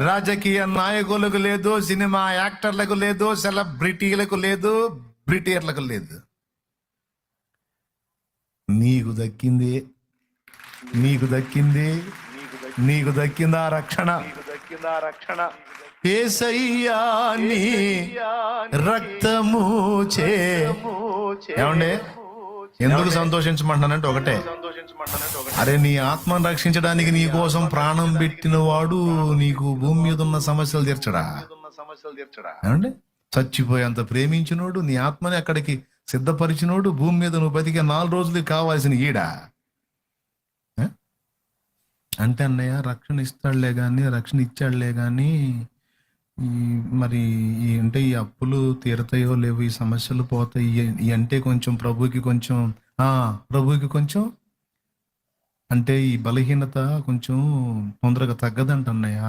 రాజకీయ నాయకులకు లేదు, సినిమా యాక్టర్లకు లేదు, సెలబ్రిటీలకు లేదు, బ్రిటియర్లకు లేదు. నీకు దక్కింది, నీకు దక్కింది, నీకు దక్కిందా రక్షణ? యేసయ్యా నీ రక్తము చే. ఏమండి, ఎందుకు సంతోషించమంటానంటే ఒకటే, అరే నీ ఆత్మను రక్షించడానికి నీ కోసం ప్రాణం పెట్టిన వాడు నీకు భూమి మీద ఉన్న సమస్యలు తీర్చడా? ఏమండి, చచ్చిపోయేంత ప్రేమించినోడు, నీ ఆత్మని అక్కడికి సిద్ధపరిచినోడు, భూమి మీద నువ్వు బతికే 4 రోజులకి కావాల్సిన ఈడా అంటే అన్నయ్య రక్షణ ఇస్తాడులే కానీ, రక్షణ ఇచ్చాడులే కానీ మరి అంటే ఈ అప్పులు తీరతాయో లేవు, ఈ సమస్యలు పోతాయి అంటే కొంచెం ప్రభువుకి కొంచెం అంటే ఈ బలహీనత కొంచెం తొందరగా తగ్గదంట అన్నయ్య.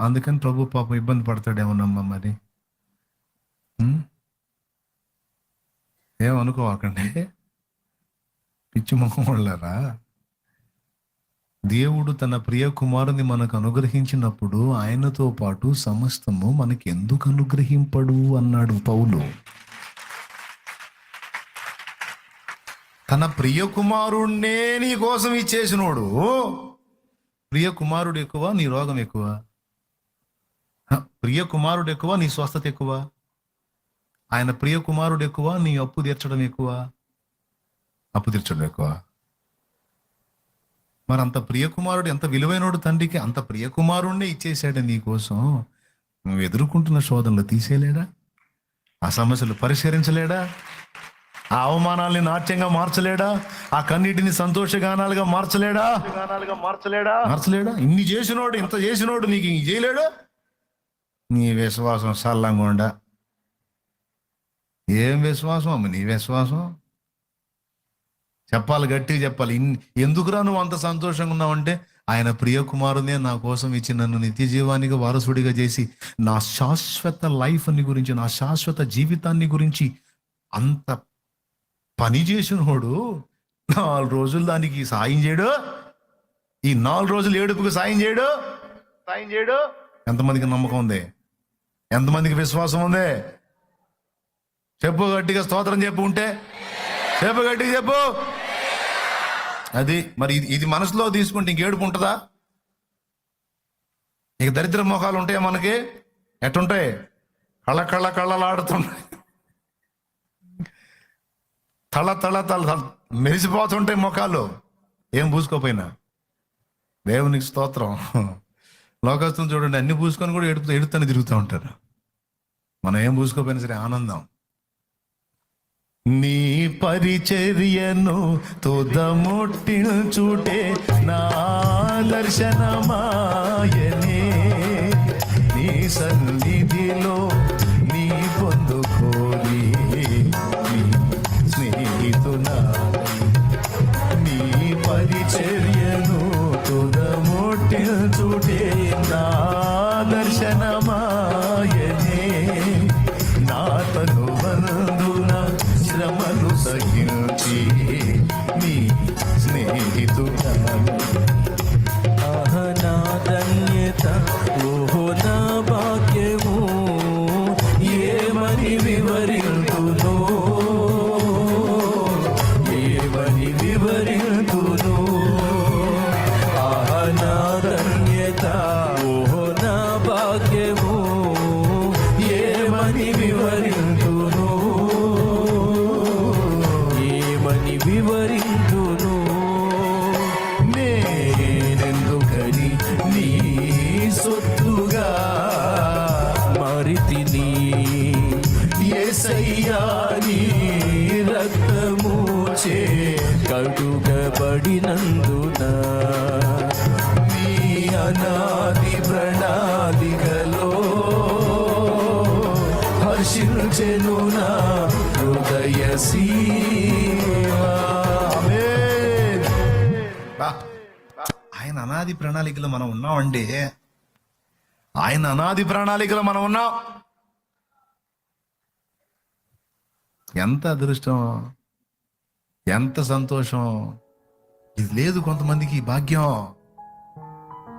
అందుకని ప్రభు పాపం ఇబ్బంది పడతాడేమోనమ్మా. మరి ఏమనుకోవాకండి పిచ్చి మొహం వాళ్ళారా. దేవుడు తన ప్రియ కుమారుని మనకు అనుగ్రహించినప్పుడు ఆయనతో పాటు సమస్తము మనకి ఎందుకు అనుగ్రహింపడు అన్నాడు పౌలు. తన ప్రియ కుమారుణ్ణే నీ కోసం ఇచ్చేసినోడు. ప్రియ కుమారుడు ఎక్కువ, నీ రోగం ఎక్కువ. ప్రియ కుమారుడు ఎక్కువ, నీ స్వస్థత ఎక్కువ. ఆయన ప్రియ కుమారుడు ఎక్కువ, నీ అప్పు తీర్చడం ఎక్కువ. మరి అంత ప్రియకుమారుడు ఎంత విలువైనోడు తండ్రికి, అంత ప్రియకుమారుణ్ణే ఇచ్చేసాడు నీ కోసం. నువ్వు ఎదుర్కొంటున్న శోధనలు తీసేయలేడా? ఆ సమస్యలు పరిష్కరించలేడా? ఆ అవమానాల్ని నాట్యంగా మార్చలేడా? ఆ కన్నీటిని సంతోషగానాలుగా మార్చలేడా? ఇన్ని చేసినోడు, ఇంత చేసినోడు నీకు ఇంక చేయలేడు? నీ విశ్వాసం సల్లంగా ఉండా. ఏం విశ్వాసం అమ్మ నీ విశ్వాసం? చెప్పాలి, గట్టిగా చెప్పాలి. ఎందుకురా నువ్వు అంత సంతోషంగా ఉన్నావంటే, ఆయన ప్రియ కుమారునే నా కోసం ఇచ్చి నన్ను నిత్య జీవానికి వారసుడిగా చేసి నా శాశ్వత లైఫ్ని గురించి, నా శాశ్వత జీవితాన్ని గురించి అంత పని చేసినోడు 4 రోజులు దానికి సాయం చేయడు. ఈ 4 రోజులు ఏడుపుకి సాయం చేయడు. ఎంతమందికి నమ్మకం ఉంది? ఎంతమందికి విశ్వాసం ఉంది? చెప్పు గట్టిగా, స్తోత్రం చెప్పు. ఉంటే చెప్పు, గట్టిగా చెప్పు. అది మరి ఇది మనసులో తీసుకుంటే ఇంకేడుపు ఉంటుందా? ఇక దరిద్ర ముఖాలు ఉంటాయా మనకి? ఎట్టుంటాయి? కళ్ళలాడుతుంటాయి, తళ మెరిసిపోతుంటాయి ముఖాలు, ఏం పూసుకోపోయినా. దేవునికి స్తోత్రం. లోకస్తులు చూడండి, అన్ని పూసుకొని కూడా ఎడుతూనే తిరుగుతూ ఉంటారు. మనం ఏం పూసుకోపోయినా సరే ఆనందం. నీ పరిచర్యను తుదముట్టించుటే నా దర్శనమాయనే, నీ సన్నిధిలో నీ పొందుకోరి స్నేహితునా. నీ పరిచర్యను తుదముట్టించుటే నా దర్శనమాయనే, నా తనువందున శ్రమను సహించి నీ స్నేహితుడా. నా ధన్యత, ఓహో నా భాగ్యము, ఏమని వివరింతును, నా ధన్యత, ఓహో నా భాగ్యము, ఏమని వివరింతును, నేనెందుకని నీ సొత్తుగా మారితిని. యేసయ్యా నీ రక్తము చే కడుగబడినందున, నీ అనాది ప్రణాళికలో హర్షించెను నా హృదయ సీమా. ఆయన అనాది ప్రణాళికలో మనం ఉన్నామండి. ఆయన అనాది ప్రణాళికలో మనం ఉన్నాం. ఎంత అదృష్టం, ఎంత సంతోషం. ఇది లేదు కొంతమందికి ఈ భాగ్యం.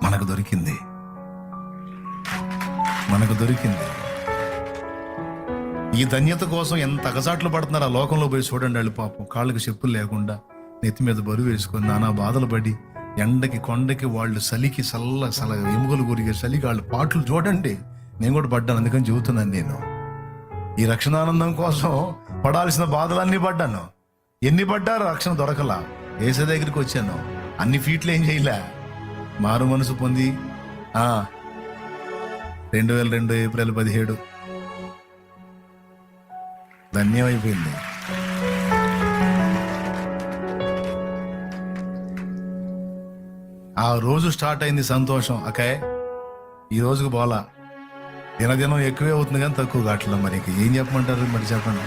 మనకు దొరికింది, మనకు దొరికింది. ఈ ధన్యత కోసం ఎంత అగసాట్లు పడుతున్నారు. ఆ లోకంలో పోయి చూడండి, వాళ్ళు పాపం కాళ్ళకి చెప్పులు లేకుండా నెత్తి మీద బరువు వేసుకొని నానా బాధలు పడి ఎండకి కొండకి వాళ్ళు చలికి సల ఎముకలు గురిగే చలికి వాళ్ళు పాటలు చూడండి. నేను కూడా పడ్డాను, అందుకని చెబుతున్నాను. నేను ఈ రక్షణానందం కోసం పడాల్సిన బాధలన్నీ పడ్డాను. ఎన్ని పడ్డారు, రక్షణ దొరకలా. ఏసే దగ్గరికి వచ్చాను, అన్ని ఫీట్లు ఏం చేయలే. మారు మనసు పొంది 2002 ఏప్రిల్ 17 ధన్యమైపోయింది. ఆ రోజు స్టార్ట్ అయింది సంతోషం. అకాయ్ ఈ రోజుకు పోలా, దినదినం ఎక్కువే అవుతుంది కానీ తక్కువ కావట్లేదు. మరి ఏం చెప్పమంటారు, మరి చెప్పండి.